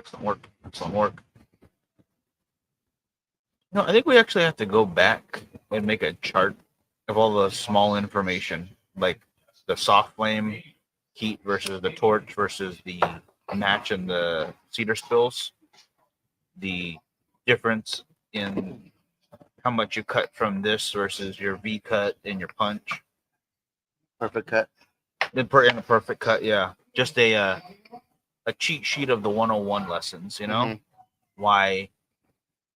Excellent work. Excellent work. No, I think we actually have to go back and make a chart of all the small information, like the soft flame heat versus the torch versus the match and the cedar spills, the difference in how much you cut from this versus your V cut and your punch. Perfect cut. In a perfect cut, yeah. Just a cheat sheet of the 101 lessons,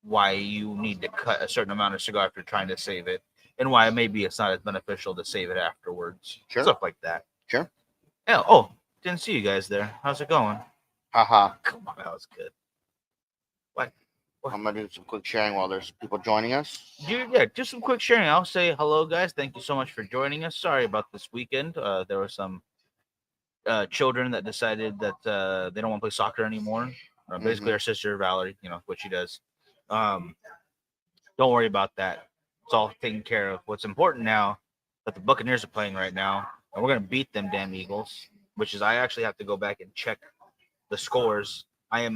why you need to cut a certain amount of cigar if you're trying to save it, and why maybe it's not as beneficial to save it afterwards. Sure. Stuff like that. Sure. Yeah. Oh, didn't see you guys there. How's it going? Haha. Come on, that was good. What? I'm gonna do some quick sharing while there's people joining us. Yeah, just some quick sharing. I'll say hello, guys. Thank you so much for joining us. Sorry about this weekend. There were some children that decided that they don't want to play soccer anymore. Basically, our sister Valerie, what she does. Don't worry about that. It's all taken care of. What's important now that the Buccaneers are playing right now, and we're gonna beat them damn Eagles. Which is I actually have to go back and check the scores. I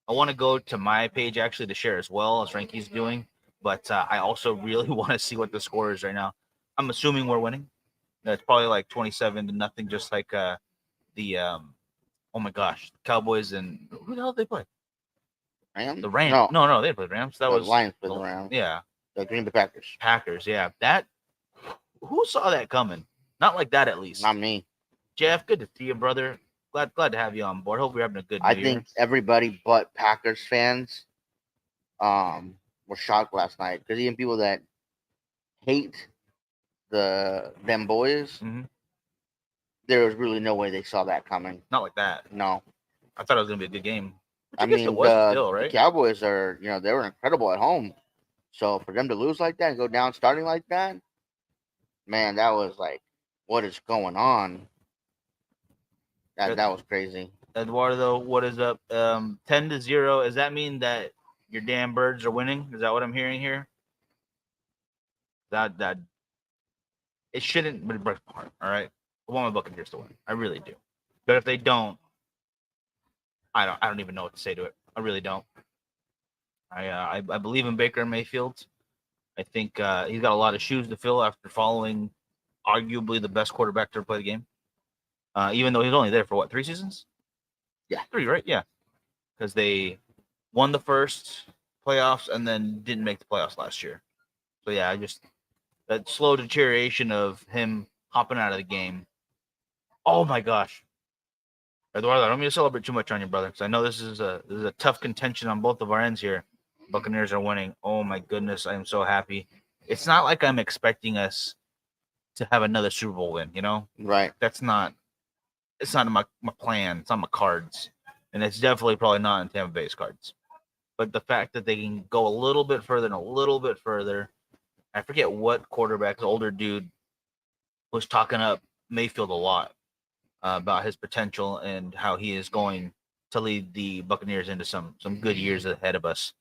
want to go to my page actually to share as well as Frankie's doing, but I also really want to see what the score is right now. I'm assuming we're winning. It's probably like 27-0, just like the oh my gosh, Cowboys and who the hell did they play? Rams? The Rams. No, they played Rams. That The was Lions played the Rams. Yeah, The Green Bay Packers. Packers. Yeah, that. Who saw that coming? Not like that, at least. Not me. Jeff, good to see you, brother. Glad to have you on board. Hope you're having a good I New think Year. everybody but Packers fans were shocked last night because even people that hate them boys, there was really no way they saw that coming. Not like that. No. I thought it was gonna be a good game. I mean, the Cowboys are, they were incredible at home. So for them to lose like that and go down starting like that, man, that was like, what is going on? That was crazy. Eduardo, what is up? 10-0. Does that mean that your damn birds are winning? Is that what I'm hearing here? That it shouldn't be break apart. All right, I want my Buccaneers to win. I really do. But if they don't, I don't even know what to say to it. I really don't. I believe in Baker Mayfield. I think he's got a lot of shoes to fill after following arguably the best quarterback to ever play the game. Even though he's only there for what, 3 seasons? Yeah, 3, right? Yeah, because they won the first playoffs and then didn't make the playoffs last year. So yeah, that slow deterioration of him hopping out of the game. Oh my gosh, Eduardo, I don't mean to celebrate too much on you, brother, because I know this is a tough contention on both of our ends here. Buccaneers are winning. Oh my goodness, I am so happy. It's not like I'm expecting us to have another Super Bowl win, Right. It's not in my plan. It's on my cards. And it's definitely probably not in Tampa Bay's cards. But the fact that they can go a little bit further and a little bit further. I forget what quarterback, the older dude, was talking up Mayfield a lot about his potential and how he is going to lead the Buccaneers into some good years ahead of us.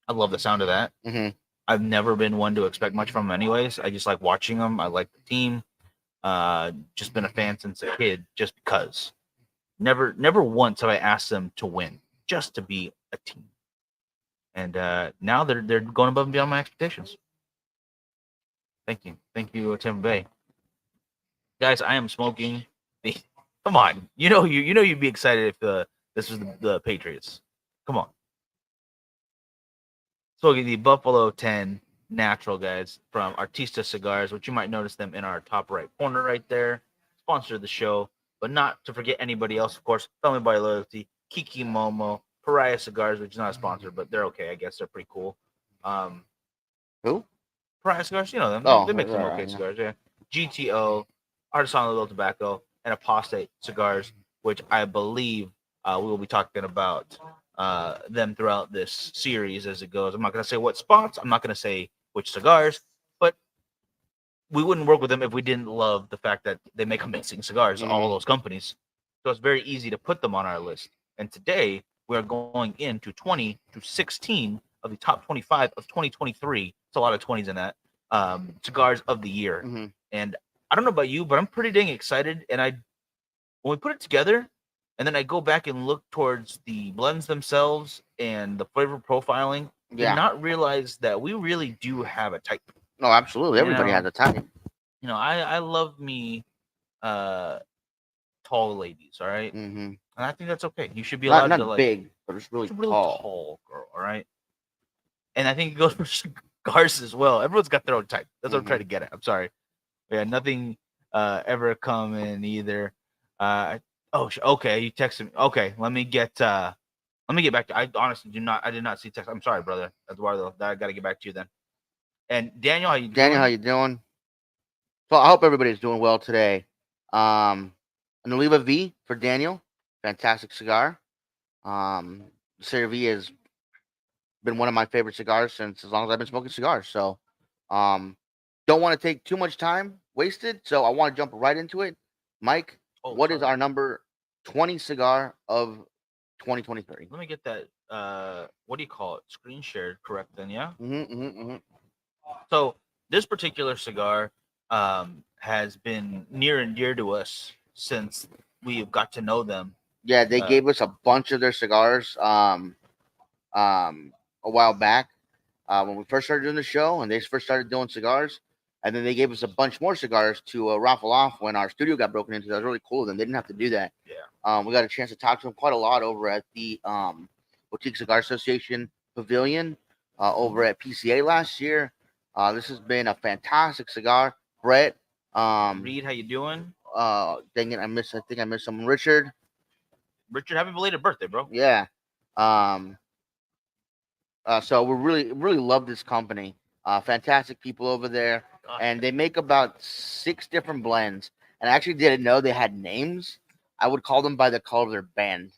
I love the sound of that. Mm-hmm. I've never been one to expect much from him anyways. I just like watching them. I like the team. Just been a fan since a kid, just because. Never once have I asked them to win, just to be a team. And now they're going above and beyond my expectations. Thank you, Tampa Bay. Guys, I am smoking. Come on, you'd be excited if this was the Patriots. Come on. Smoking the Buffalo 10 natural, guys, from Artista Cigars, which you might notice them in our top right corner right there. Sponsor of the show, but not to forget anybody else, of course. Family by Loyalty, Kiki Momo, Pariah Cigars, which is not a sponsor, but they're okay. I guess they're pretty cool. Who? Pariah Cigars, you know them. They make some okay cigars, yeah. GTO, Artisanal Little Tobacco, and Apostate Cigars, which I believe we will be talking about them throughout this series as it goes. I'm not going to say what spots. I'm not going to say which cigars, but we wouldn't work with them if we didn't love the fact that they make amazing cigars, all those companies. So it's very easy to put them on our list. And today we are going into 20 to 16 of the top 25 of 2023. It's a lot of 20s in that. Cigars of the year. Mm-hmm. And I don't know about you, but I'm pretty dang excited. And when we put it together, and then I go back and look towards the blends themselves and the flavor profiling. Did not realize that we really do have a type. No, absolutely. Everybody has a type. I love me tall ladies, all right? Mm-hmm. And I think that's okay. You should be allowed not to like big, but it's really tall girl, all right? And I think it goes for cigars as well. Everyone's got their own type. That's what I'm trying to get at. I'm sorry. Yeah, nothing ever come in either. Okay, you texted me. Okay, let me get back to. I honestly I did not see text. I'm sorry, brother Eduardo. I got to get back to you then. And Daniel, how you doing? Daniel, how you doing? So I hope everybody's doing well today. An Oliva V for Daniel, fantastic cigar. Serie V has been one of my favorite cigars since as long as I've been smoking cigars. So, don't want to take too much time wasted. So I want to jump right into it. Mike, what is our number 20 cigar of 2023? Let me get that. What do you call it? Screen shared, correct? Then, yeah. So this particular cigar has been near and dear to us since we got to know them. Yeah, they gave us a bunch of their cigars a while back when we first started doing the show, and they first started doing cigars. And then they gave us a bunch more cigars to raffle off when our studio got broken into. That was really cool of them. They didn't have to do that. Yeah. We got a chance to talk to them quite a lot over at the Boutique Cigar Association Pavilion over at PCA last year. This has been a fantastic cigar. Brett. Reed, how you doing? Dang it, I think I missed someone. Richard, happy belated birthday, bro. Yeah. So we really love this company. Fantastic people over there. Gosh, and they make about 6 different blends. And I actually didn't know they had names. I would call them by the color of their band.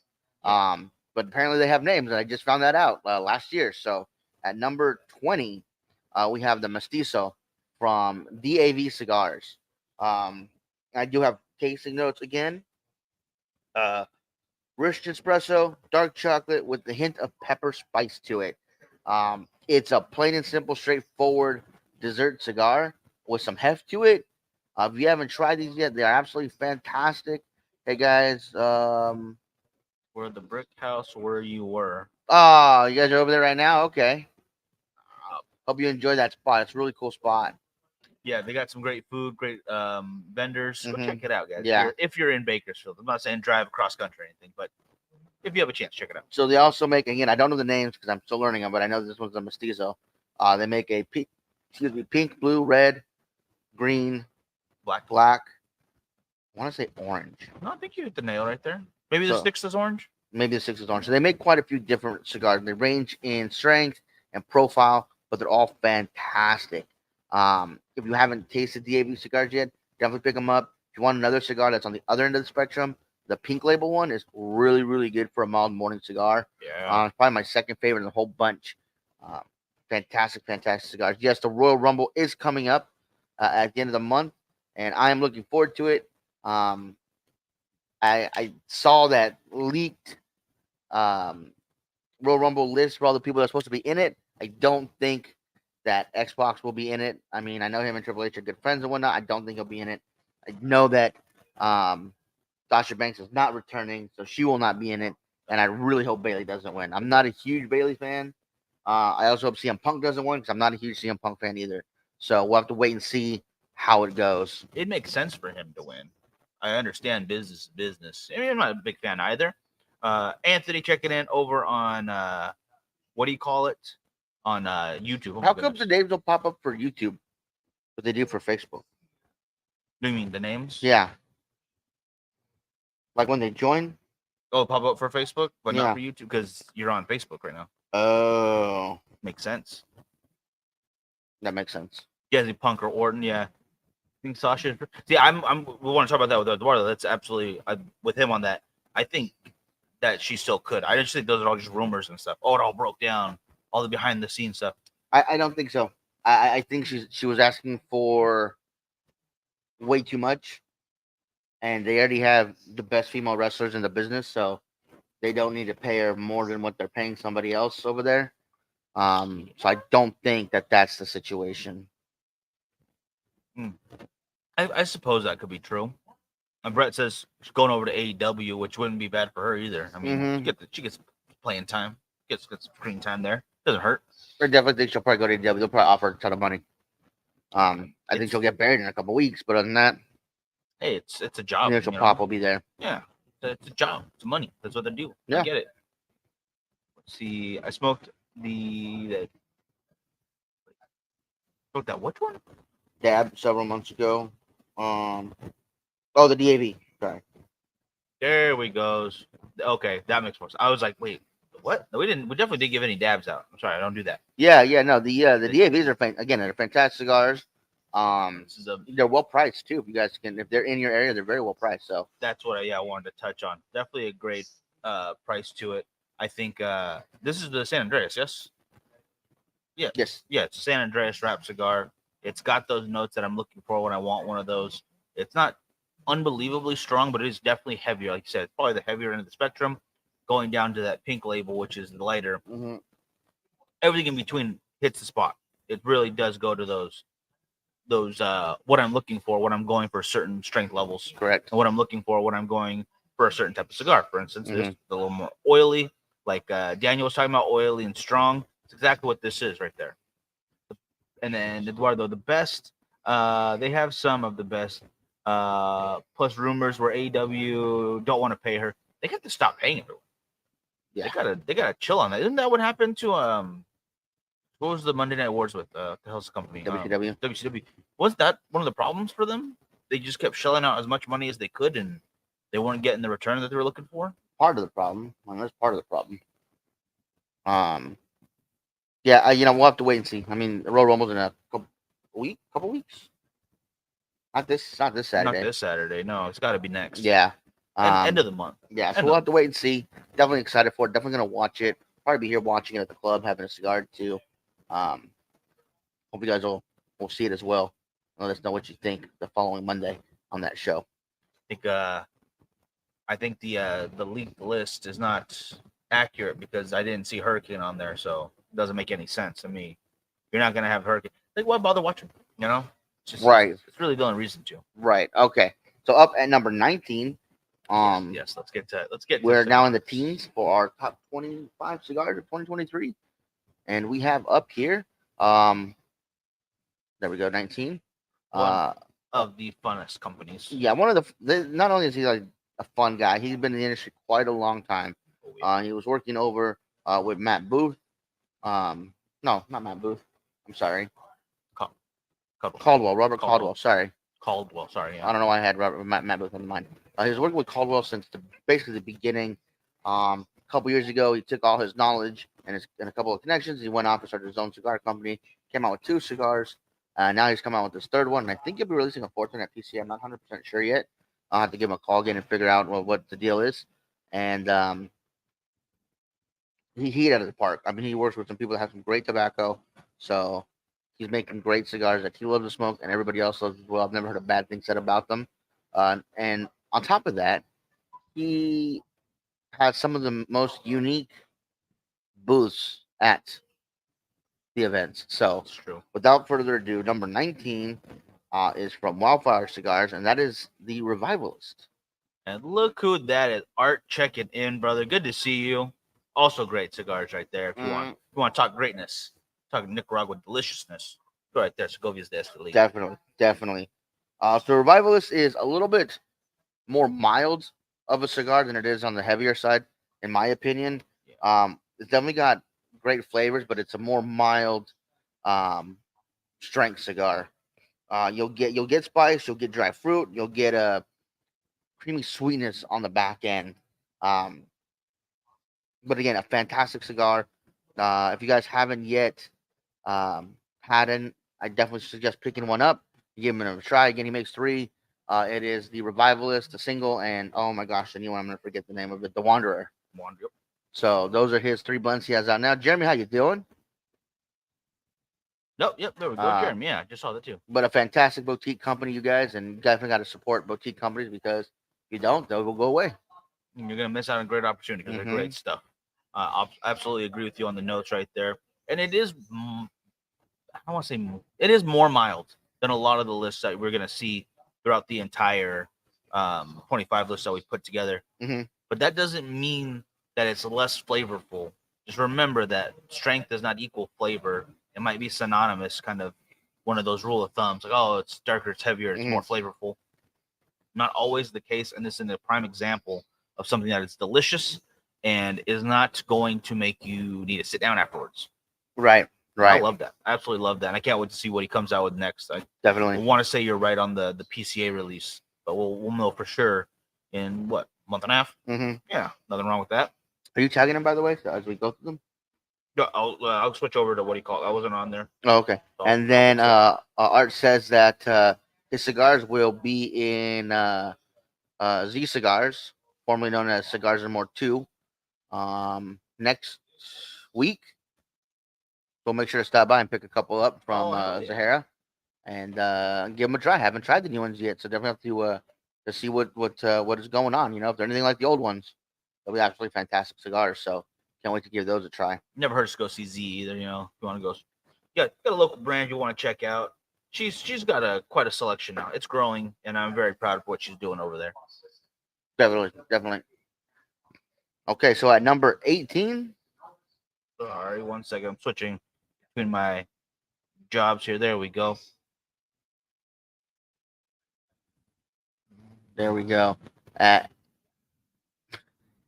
But apparently they have names, and I just found that out last year. So at number 20, we have the Mestizo from DAV Cigars. I do have tasting notes again. Rich espresso, dark chocolate with a hint of pepper spice to it. It's a plain and simple, straightforward dessert cigar with some heft to it. If you haven't tried these yet, they are absolutely fantastic. Hey guys, we're the brick house where you were. Oh, you guys are over there right now? Okay. Hope you enjoy that spot. It's a really cool spot. Yeah, they got some great food, great vendors. Go check it out, guys. Yeah. If you're in Bakersfield. I'm not saying drive across country or anything, but if you have a chance, check it out. So they also make, again, I don't know the names because I'm still learning them, but I know this one's a Mestizo. They make a pink, blue, red, green, black. I want to say orange. No, I think you hit the nail right there. Maybe the 6 is orange. Maybe the 6 is orange. So they make quite a few different cigars. They range in strength and profile, but they're all fantastic. If you haven't tasted DAV cigars yet, definitely pick them up. If you want another cigar that's on the other end of the spectrum, the pink label one is really, really good for a mild morning cigar. Yeah. It's probably my second favorite in the whole bunch. Fantastic cigars. Yes, the Royal Rumble is coming up at the end of the month, and I am looking forward to it. I saw that leaked Royal Rumble list for all the people that are supposed to be in it. I don't think that Xbox will be in it. I mean, I know him and Triple H are good friends and whatnot. I don't think he'll be in it. I know that Sasha Banks is not returning, so she will not be in it. And I really hope Bayley doesn't win. I'm not a huge Bayley fan. I also hope CM Punk doesn't win because I'm not a huge CM Punk fan either. So we'll have to wait and see how it goes. It makes sense for him to win. I understand business is business. I mean, I'm not a big fan either. Anthony checking in over on what do you call it? On YouTube. How come the names don't pop up for YouTube, but they do for Facebook? Do you mean the names? Yeah. Like when they join? Oh, pop up for Facebook, but not for YouTube because you're on Facebook right now. Oh. Makes sense. That makes sense. Yeah, Punk or Orton, yeah. I think Sasha. See, we want to talk about that with Eduardo. That's absolutely with him on that. I think that she still could. I just think those are all just rumors and stuff. Oh, it all broke down. All the behind the scenes stuff. I don't think so. I think she was asking for way too much, and they already have the best female wrestlers in the business, so they don't need to pay her more than what they're paying somebody else over there. So I don't think that that's the situation. I suppose that could be true. And Brett says she's going over to AEW, which wouldn't be bad for her either. I mean, she gets playing time, gets screen time there. Doesn't hurt. I definitely think she'll probably go to AEW. They'll probably offer a ton of money. I think she'll get buried in a couple weeks, but other than that, hey, it's a job. The initial pop will be there. Yeah, it's a job. It's money. That's what they do. Yeah. I get it. Let's see. I smoked that which one? Dab several months ago. The DAV. Sorry. There we goes. Okay, that makes more sense. I was like, wait, what? No, we didn't. We definitely didn't give any dabs out. I'm sorry, I don't do that. Yeah. No. The DAVs are again, they're fantastic cigars. They're well priced too. If you guys can, if they're in your area, they're very well priced. So that's what I wanted to touch on. Definitely a great price to it. I think this is the San Andreas, yes? Yeah. Yes. Yeah, it's a San Andreas wrap cigar. It's got those notes that I'm looking for when I want one of those. It's not unbelievably strong, but it is definitely heavier. Like you said, it's probably the heavier end of the spectrum, going down to that pink label, which is the lighter. Mm-hmm. Everything in between hits the spot. It really does go to those what I'm looking for when I'm going for certain strength levels. Correct. And what I'm looking for when I'm going for a certain type of cigar. For instance, it's a little more oily, like Daniel was talking about, oily and strong. It's exactly what this is right there. And then Eduardo, the best. They have some of the best. Plus rumors where AEW don't want to pay her. They got to stop paying everyone. Yeah. They gotta chill on that. Isn't that what happened to what was the Monday Night Awards with the hell's company? WCW. WCW. Was that one of the problems for them? They just kept shelling out as much money as they could, and they weren't getting the return that they were looking for. Part of the problem. That's part of the problem. Yeah, we'll have to wait and see. I mean, the Royal Rumble's in a couple weeks. Not this Saturday. Not this Saturday. No, it's got to be next. Yeah. End of the month. Yeah, so we'll have to wait and see. Definitely excited for it. Definitely gonna watch it. Probably be here watching it at the club, having a cigar too. Hope you guys will see it as well. Let us know what you think the following Monday on that show. I think the leaked list is not accurate because I didn't see Hurricane on there, so it doesn't make any sense to me. You're not gonna have Hurricane. Like, why bother watching? Right. It's really the only reason to. Right. Okay. So up at number 19. Yes. Let's get to it. We're now in the teens for our top 25 cigars of 2023, and we have up here. There we go. 19. One of the funnest companies. Yeah, one of the. Not only is he like a fun guy, he's been in the industry quite a long time. He was working over with Matt Booth. No, not Matt Booth. I'm sorry. Caldwell. Robert Caldwell. Sorry. Caldwell. Sorry. Yeah. I don't know why I had Matt Booth in mind. He was working with Caldwell since basically the beginning. A couple years ago, he took all his knowledge and a couple of connections. He went off and started his own cigar company. Came out with 2 cigars. Now he's come out with this 3rd one. And I think he'll be releasing a 4th one at PCA. I'm not 100% sure yet. I'll have to give him a call again and figure out what the deal is. And he hit out of the park. I mean, he works with some people that have some great tobacco. So he's making great cigars that he loves to smoke and everybody else loves as well. I've never heard a bad thing said about them. And on top of that, he has some of the most unique booths at the events. So, that's true. Without further ado, number 19 is from Wildfire Cigars, and that is the Revivalist. And look who that is. Art checking in, brother. Good to see you. Also great cigars right there. If you want to talk greatness, talk Nicaragua deliciousness, go right there. Segovia's the Escalade. Definitely. So Revivalist is a little bit more mild of a cigar than it is on the heavier side, in my opinion. Yeah. It's definitely got great flavors, but it's a more mild strength cigar. You'll get spice, you'll get dry fruit, you'll get a creamy sweetness on the back end. But again, a fantastic cigar. If you guys haven't yet had it, I definitely suggest picking one up. Give him a try. Again, he makes 3. It is the Revivalist, the single, and oh my gosh, the new one, I'm gonna forget the name of it, the Wanderer. So those are his 3 blends he has out now. Jeremy, how you doing? Nope, yep, there we go. Jeremy, yeah, I just saw that too. But a fantastic boutique company, you guys, and you definitely got to support boutique companies because if you don't, they will go away. You're gonna miss out on great opportunity because they're great stuff. I absolutely agree with you on the notes right there, and it is. I want to say it is more mild than a lot of the lists that we're gonna see throughout the entire 25 list that we put together. But that doesn't mean that it's less flavorful. Just remember that strength does not equal flavor. It might be synonymous, kind of one of those rule of thumbs, like, oh, it's darker, it's heavier, it's more flavorful. Not always the case, and this is a prime example of something that is delicious and is not going to make you need to sit down afterwards. Right. I love that. I absolutely love that. And I can't wait to see what he comes out with next. I definitely want to say you're right on the PCA release, but we'll know for sure in what, month and a half? Yeah, nothing wrong with that. Are you tagging him, by the way, so as we go through them? No, I'll switch over to what he called. I wasn't on there. Oh, okay. So, and then Art says that his cigars will be in Z Cigars, formerly known as Cigars and More 2, next week. So make sure to stop by and pick a couple up from Zahara and give them a try. I haven't tried the new ones yet, so definitely have to see what is going on. You know, if they're anything like the old ones, they'll be absolutely fantastic cigars. So can't wait to give those a try. Never heard us go see Z either. You know, if you want to go, got a local brand you want to check out. She's got quite a selection now. It's growing, and I'm very proud of what she's doing over there. Definitely. Okay, so at number 18. Sorry, 1 second. I'm switching between my jobs here. There we go. There we go. At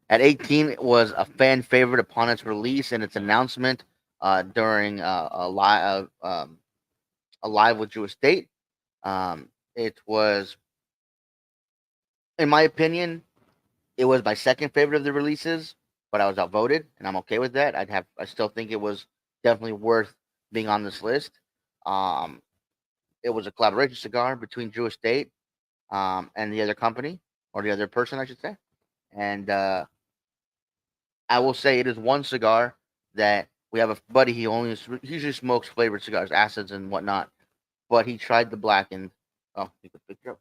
18, it was a fan favorite upon its release and its announcement during a live with Jewish State. It was, in my opinion, it was my second favorite of the releases, but I was outvoted, and I'm okay with that. I still think it was definitely worth being on this list. It was a collaboration cigar between Jewish State and the other company, or the other person, I should say. And I will say it is one cigar that we have a buddy. He usually smokes flavored cigars, acids and whatnot, but he tried the blackened. Oh, you could pick it up.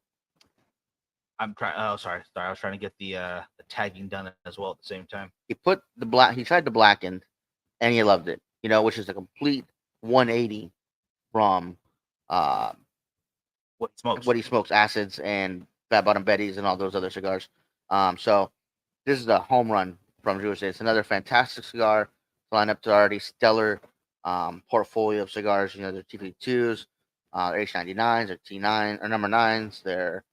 I'm trying. Oh, sorry. I was trying to get the tagging done as well at the same time. He tried the blackened, and he loved it. You know, which is a complete 180 from what he smokes, acids and fat bottom Betty's and all those other cigars. So this is a home run from Jewish State. It's another fantastic cigar. Line up to already stellar portfolio of cigars. You know, their TP2s, their H99s, their T9 or number 9s. Their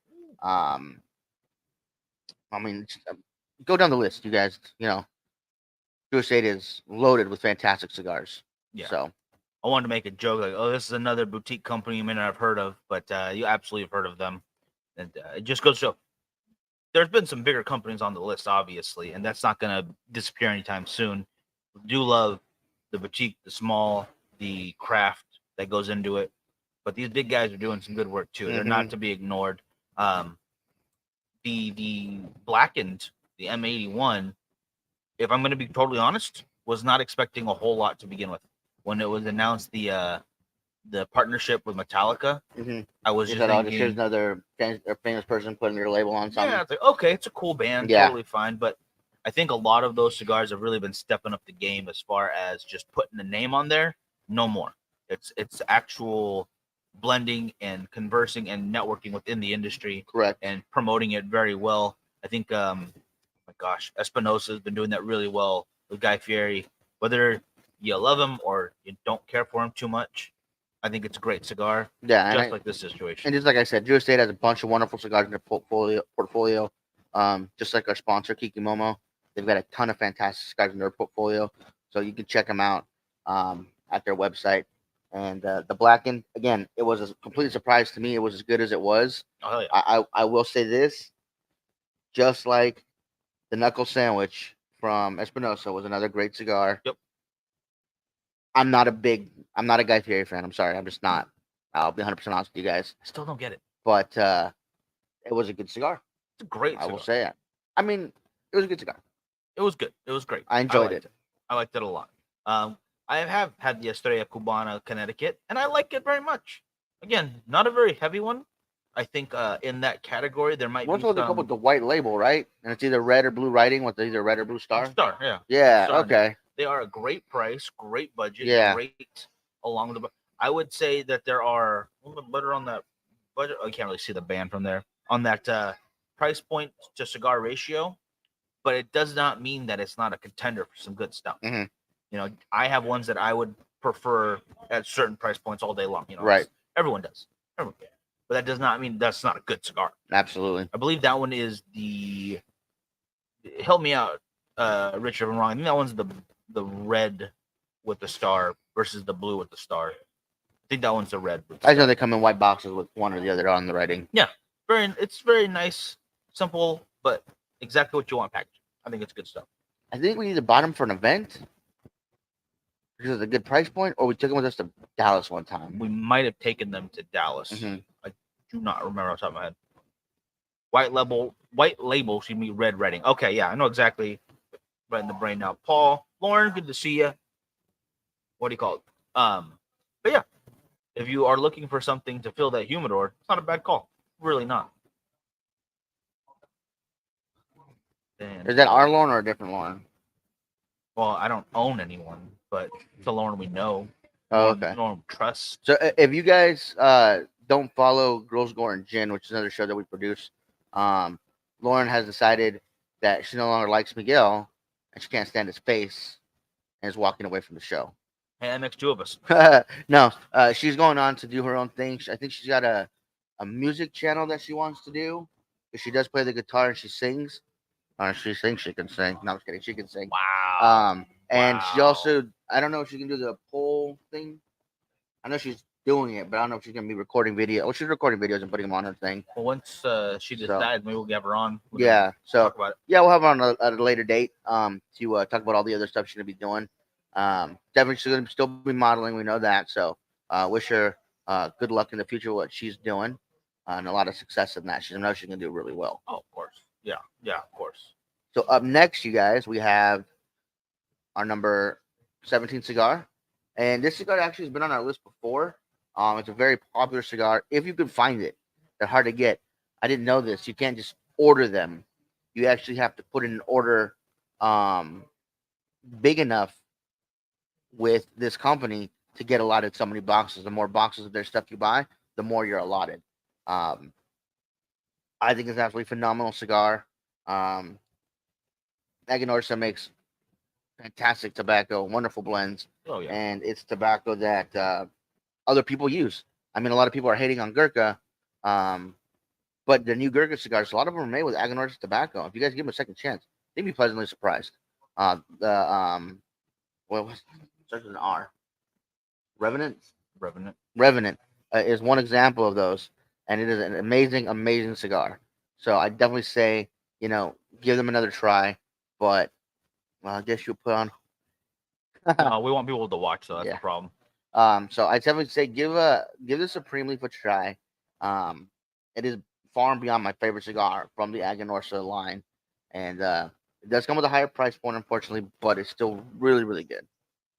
go down the list, you guys. You know, Jewish State is loaded with fantastic cigars. Yeah. So I wanted to make a joke like, "Oh, this is another boutique company you may not have heard of, but you absolutely have heard of them." And it just goes to show there's been some bigger companies on the list, obviously, and that's not going to disappear anytime soon. We do love the boutique, the small, the craft that goes into it, but these big guys are doing some good work too. They're not to be ignored. The blackened, the M81, if I'm going to be totally honest, was not expecting a whole lot to begin with. When it was announced the partnership with Metallica, I was just thinking, here's another famous person putting their label on something. Yeah, it's like, okay, it's a cool band, totally fine. But I think a lot of those cigars have really been stepping up the game as far as just putting the name on there. No more. It's actual blending and conversing and networking within the industry. Correct. And promoting it very well. I think, oh my gosh, Espinosa has been doing that really well with Guy Fieri. Whether you love him or you don't care for him too much, I think it's a great cigar. Yeah, just like this situation. And just like I said, Jewish State has a bunch of wonderful cigars in their portfolio. Just like our sponsor, Kikimomo, they've got a ton of fantastic cigars in their portfolio, so you can check them out at their website. And the blackened, again, it was a complete surprise to me. It was as good as it was. Oh yeah. I will say this, just like the Knuckle Sandwich from Espinosa was another great cigar. Yep. I'm not a Guy Fieri fan. I'm sorry. I'm just not. I'll be 100% honest with you guys. I still don't get it. But it was a good cigar. It's a great cigar. I will say it. I mean, it was a good cigar. It was good. It was great. I enjoyed it. I liked it a lot. I have had the Estrella Cubana Connecticut, and I like it very much. Again, not a very heavy one. I think in that category there might be some... they come with the white label, right? And it's either red or blue writing with either red or blue star. Star, yeah. Yeah, star. Okay. They are a great price, great budget, yeah. Great along the. I would say that there are a little bit better on that budget. I can't really see the band from there. On that price point to cigar ratio, but it does not mean that it's not a contender for some good stuff. Mm-hmm. You know, I have ones that I would prefer at certain price points all day long. You know, right? Everyone does. Everyone. But that does not mean that's not a good cigar. Absolutely. I believe that one is the. Help me out, Richard, if I'm wrong. I think that one's the red with the star versus the blue with the star. I think that one's the red. I know they come in white boxes with one or the other on the writing. Yeah, it's very nice, simple, but exactly what you want packaged. I think it's good stuff. I think we either bought them for an event because it's a good price point, or we took them with us to Dallas one time. We might have taken them to Dallas. Mm-hmm. I do not remember off the top of my head. White label, excuse me, red Reading. Okay, yeah, I know exactly. Right in the brain now. Paul, Lauren, good to see you. What do you call it? But yeah, if you are looking for something to fill that humidor, it's not a bad call. Really not. And is that our Lauren or a different Lauren? Well, I don't own anyone, but it's a Lauren we know. Oh, okay. Lauren trust. So if you guys don't follow Girls Gore and Gin, which is another show that we produce, Lauren has decided that she no longer likes Miguel and she can't stand his face and is walking away from the show. Hey, that makes two of us. No, she's going on to do her own thing. I think she's got a music channel that she wants to do. She does play the guitar and she sings. She thinks she can sing. No, I'm just kidding. She can sing. Wow. And she also, I don't know if she can do the poll thing. I know she's doing it, but I don't know if she's gonna be recording video. Well, she's recording videos and putting them on her thing. Well, once she decides, maybe we'll have her on. Yeah. So talk about it. Yeah, we'll have her on at a later date. To talk about all the other stuff she's gonna be doing. Definitely she's gonna still be modeling. We know that. So wish her good luck in the future. What she's doing, and a lot of success in that. I know she's gonna do really well. Oh, of course. Yeah, of course. So up next, you guys, we have our number 17 cigar. And this cigar actually has been on our list before. It's a very popular cigar. If you can find it, they're hard to get. I didn't know this. You can't just order them. You actually have to put in an order big enough with this company to get allotted so many boxes. The more boxes of their stuff you buy, the more you're allotted. I think it's an absolutely phenomenal cigar. Aganorsa makes fantastic tobacco, wonderful blends. Oh, yeah. And it's tobacco that other people use. I mean, a lot of people are hating on Gurkha, but the new Gurkha cigars, a lot of them are made with Aganorsa tobacco. If you guys give them a second chance, they'd be pleasantly surprised. What starts with an R? Revenant is one example of those, and it is an amazing cigar. So I definitely say, give them another try. But I guess you'll put on. No, we want people to watch, so that's the problem. So I definitely say give the Supreme Leaf a try. It is far and beyond my favorite cigar from the Aganorsa line, and it does come with a higher price point, unfortunately, but it's still really, really good.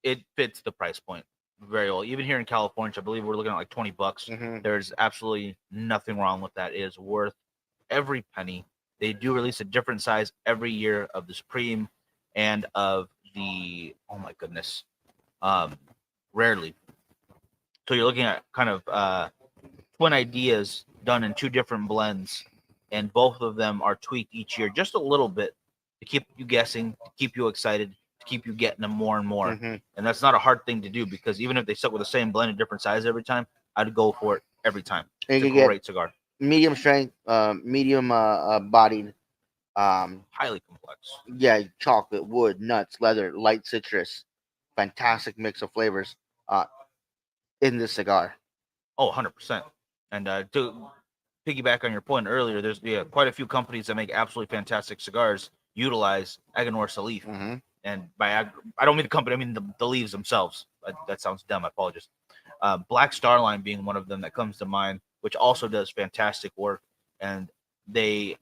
It fits the price point very well. Even here in California, I believe we're looking at like $20. Mm-hmm. There's absolutely nothing wrong with that. It is worth every penny. They do release a different size every year of the Supreme and of the, oh my goodness, rarely. So you're looking at kind of twin ideas done in two different blends, and both of them are tweaked each year just a little bit to keep you guessing, to keep you excited, to keep you getting them more and more. Mm-hmm. And that's not a hard thing to do, because even if they stuck with the same blend in different size every time, I'd go for it every time. It's a great cigar. Medium strength, medium bodied. Highly complex. Yeah, chocolate, wood, nuts, leather, light citrus. Fantastic mix of flavors in this cigar. Oh, 100%. And to piggyback on your point earlier, there's quite a few companies that make absolutely fantastic cigars utilize Aganorsa leaf. Mm-hmm. And by I don't mean the company, I mean the leaves themselves. That sounds dumb. I apologize. Black Star Line being one of them that comes to mind, which also does fantastic work. And I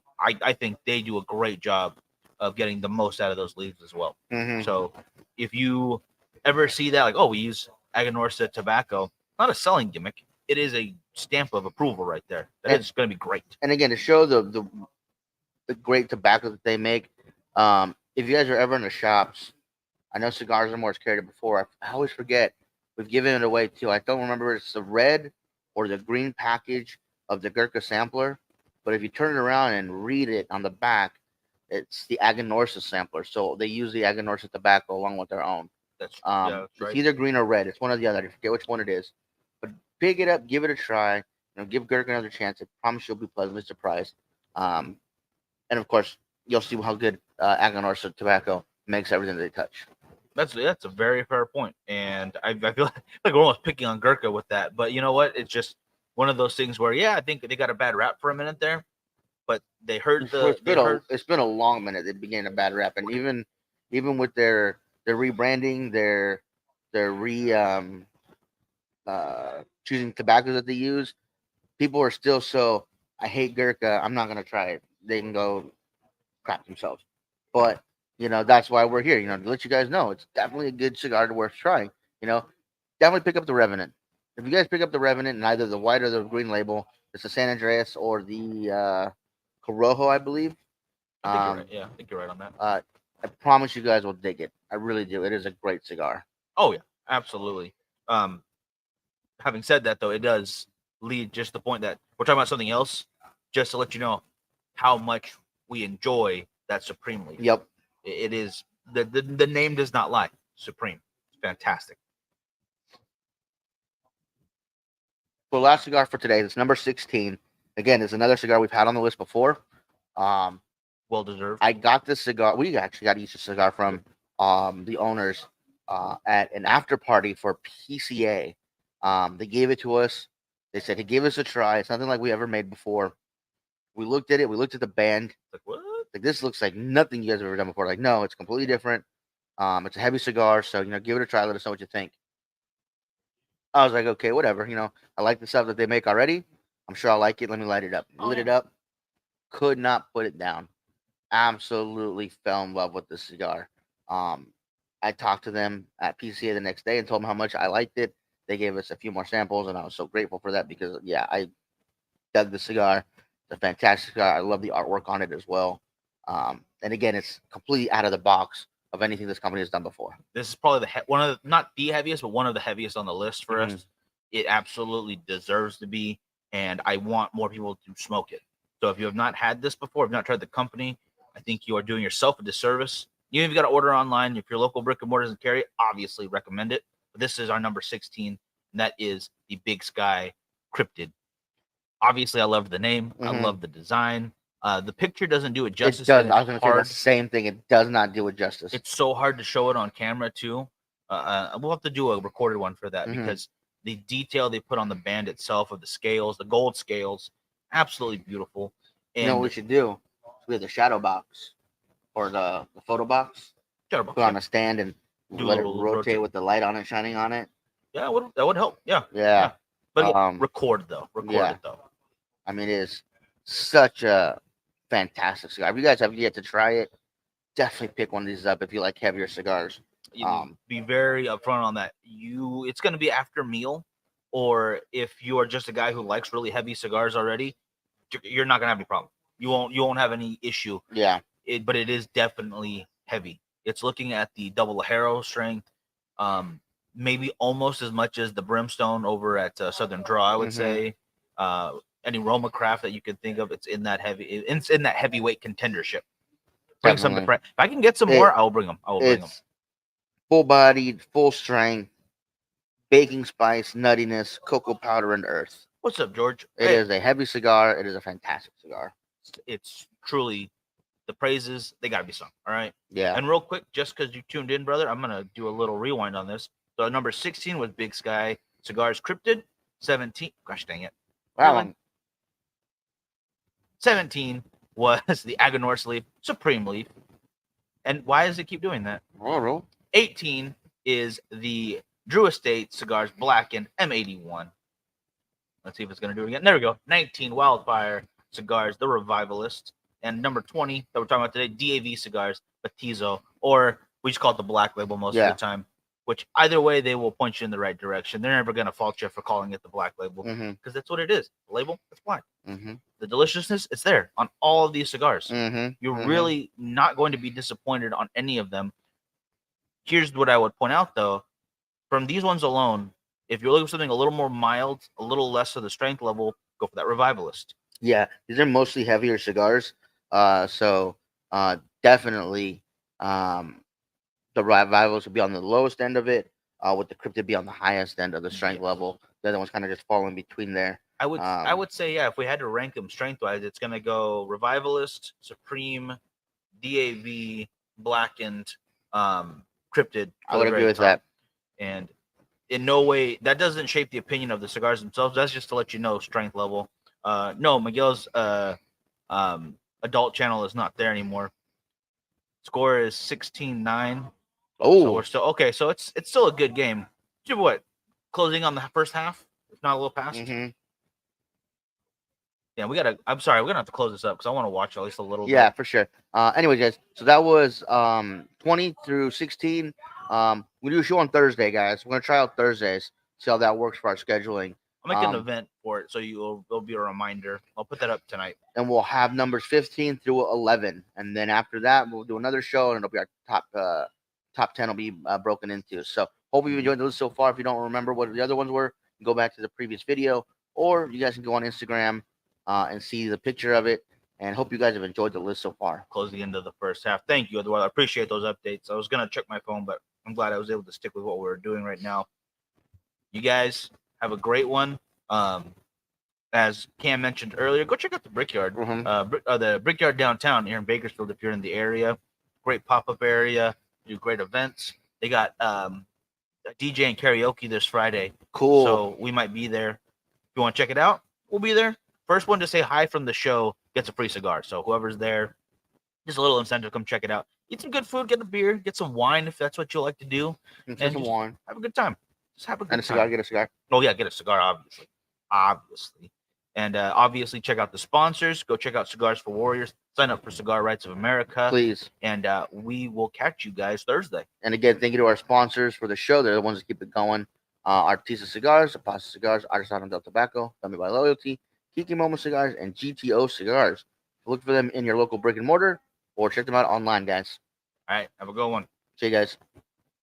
think they do a great job of getting the most out of those leaves as well. Mm-hmm. So if you ever see that, like, oh, we use Aganorsa tobacco, not a selling gimmick. It is a stamp of approval right there. It's going to be great. And again, to show the great tobacco that they make, if you guys are ever in the shops, I know Cigars and More has carried it before. I always forget. We've given it away too. I don't remember if it's the red or the green package of the Gurkha sampler. But if you turn it around and read it on the back, it's the Aganorsa sampler. So they use the Aganorsa tobacco along with their own. That's It's right. Either green or red. It's one or the other. I forget which one it is. But pick it up, give it a try. Give Gurk another chance. I promise you'll be pleasantly surprised. And of course, you'll see how good Aganorsa tobacco makes everything they touch. That's a very fair point, and I feel like we're almost picking on Gurkha with that. But you know what? It's just one of those things where I think they got a bad rap for a minute there, but they heard it's been a long minute. They began a bad rap, and even with their rebranding, their choosing tobaccos that they use, people are still so I hate Gurkha. I'm not gonna try it. They can go crap themselves. But that's why we're here. To let you guys know it's definitely a good cigar to worth trying. Definitely pick up the Revenant. If you guys pick up the Revenant in either the white or the green label, it's the San Andreas or the Corojo, I believe. I think you're right. Yeah, I think you're right on that. I promise you guys will dig it. I really do. It is a great cigar. Oh yeah, absolutely. Having said that, though, it does lead just the point that we're talking about something else, just to let you know how much we enjoy that Supreme leaf. Yep. It is the name does not lie. Supreme. It's fantastic. So last cigar for today, it's number 16. Again, it's another cigar we've had on the list before. Well deserved. I got this cigar. We actually got to use this cigar from the owners at an after party for PCA. They gave it to us. They said, "Hey, give us a try. It's nothing like we ever made before." We looked at it. We looked at the band. Like, what? Like, this looks like nothing you guys have ever done before. Like, no, it's completely different. It's a heavy cigar, so give it a try. Let us know what you think. I was like, okay, whatever. I like the stuff that they make already. I'm sure I'll like it. Let me light it up. Lit it up. Could not put it down. Absolutely fell in love with the cigar. I talked to them at PCA the next day and told them how much I liked it. They gave us a few more samples, and I was so grateful for that because, I dug the cigar. It's a fantastic cigar. I love the artwork on it as well. And again, it's completely out of the box of anything this company has done before. This is probably one of the, not the heaviest, but one of the heaviest on the list for us. It absolutely deserves to be, and I want more people to smoke it. So if you have not had this before, if you've not tried the company, I think you are doing yourself a disservice. Even if you got to order online, if your local brick and mortar doesn't carry it, obviously recommend it. But this is our number 16, and that is the Big Sky Cryptid. Obviously, I love the name. I love the design. The picture doesn't do it justice. It does. I was going to say the same thing. It does not do it justice. It's so hard to show it on camera too. We'll have to do a recorded one for that because the detail they put on the band itself of the scales, the gold scales, absolutely beautiful. And you know what we should do? We have the shadow box or the photo box. Shadow box. Put on a stand and let it rotate with the light on it shining on it. Yeah, that would help. Yeah. But record it though. I mean, it is such a fantastic cigar. If you guys have yet to try it, definitely pick one of these up if you like heavier cigars. Be very upfront on that. It's going to be after meal, or if you are just a guy who likes really heavy cigars already, you're not going to have any problem. You won't have any issue. Yeah. But it is definitely heavy. It's looking at the double Ajero strength, maybe almost as much as the Brimstone over at Southern Draw, I would say. Any Roma craft that you can think of, it's in that heavyweight contendership. Bring some. If I can get some more, I will bring them. Full-bodied, full strength, baking spice, nuttiness, cocoa powder, and earth. What's up, George? It is a heavy cigar. It is a fantastic cigar. It's truly the praises. They got to be sung. All right. Yeah. And real quick, just because you tuned in, brother, I'm gonna do a little rewind on this. So number 16 was Big Sky Cigars Cryptid. 17. Gosh dang it. Wow. 17 was the Aganorsa leaf, Supreme leaf. And why does it keep doing that? 18 is the Drew Estate Cigars Blackened M81. Let's see if it's going to do it again. There we go. 19 Wildfire Cigars, the Revivalist. And number 20 that we're talking about today, DAV Cigars, Batizo, or we just call it the Black Label most of the time. Which either way, they will point you in the right direction. They're never going to fault you for calling it the Black Label because that's what it is. The label, it's black. The deliciousness, it's there on all of these cigars. You're really not going to be disappointed on any of them. Here's what I would point out, though. From these ones alone, if you're looking for something a little more mild, a little less of the strength level, go for that Revivalist. Yeah, these are mostly heavier cigars. So definitely, um, the rivals would be on the lowest end of it, with the cryptid be on the highest end of the strength Yeah. level. The other one's kind of just falling between there. I would say, yeah, if we had to rank them strength wise, it's gonna go Revivalist, Supreme, DAV, Blackened, Cryptid I for the would agree very with top. that. And in no way that doesn't shape the opinion of the cigars themselves. That's just to let you know strength level. No, Miguel's adult channel is not there anymore. Score is 16-9. So we're Oh, still okay. So it's still a good game. What, closing on the first half, if not a little past. mm-hmm. Yeah, we gotta. I'm sorry, we're gonna have to close this up because I want to watch at least a little Yeah, bit. for sure. Anyway, guys, so that was 20 through 16. We do a show on Thursday, guys. We're gonna try out Thursdays, see how that works for our scheduling. I'll make an event for it, so it'll be a reminder. I'll put that up tonight. And we'll have numbers 15 through 11, and then after that, we'll do another show, and it'll be our top 10 will be broken into. So hope you've enjoyed those so far. If you don't remember what the other ones were, go back to the previous video, or you guys can go on Instagram and see the picture of it. And hope you guys have enjoyed the list so far. Close the end of the first half. Thank you, Eduardo. I appreciate those updates. I was gonna check my phone, but I'm glad I was able to stick with what we're doing right now. You guys have a great one. As Cam mentioned earlier, go check out the Brickyard. The Brickyard downtown here in Bakersfield if you're in the area. Great pop-up area. Do great events. They got DJ and karaoke this Friday. Cool. So we might be there. If you want to check it out, we'll be there. First one to say hi from the show gets a free cigar. So whoever's there, just a little incentive, come check it out. Eat some good food, get a beer, get some wine if that's what you like to do, and and some wine. have a good time. Just have a good and a cigar. time. Get a cigar. Oh yeah, get a cigar, obviously. And obviously, check out the sponsors. Go check out Cigars for Warriors. Sign up for Cigar Rights of America. Please. And we will catch you guys Thursday. And again, thank you to our sponsors for the show. They're the ones that keep it going. Artisa Cigars, Apasa Cigars, Artesano del Tobacco, Family by Loyalty, Kiki Momo Cigars, and GTO Cigars. Look for them in your local brick and mortar or check them out online, guys. All right. Have a good one. See you guys.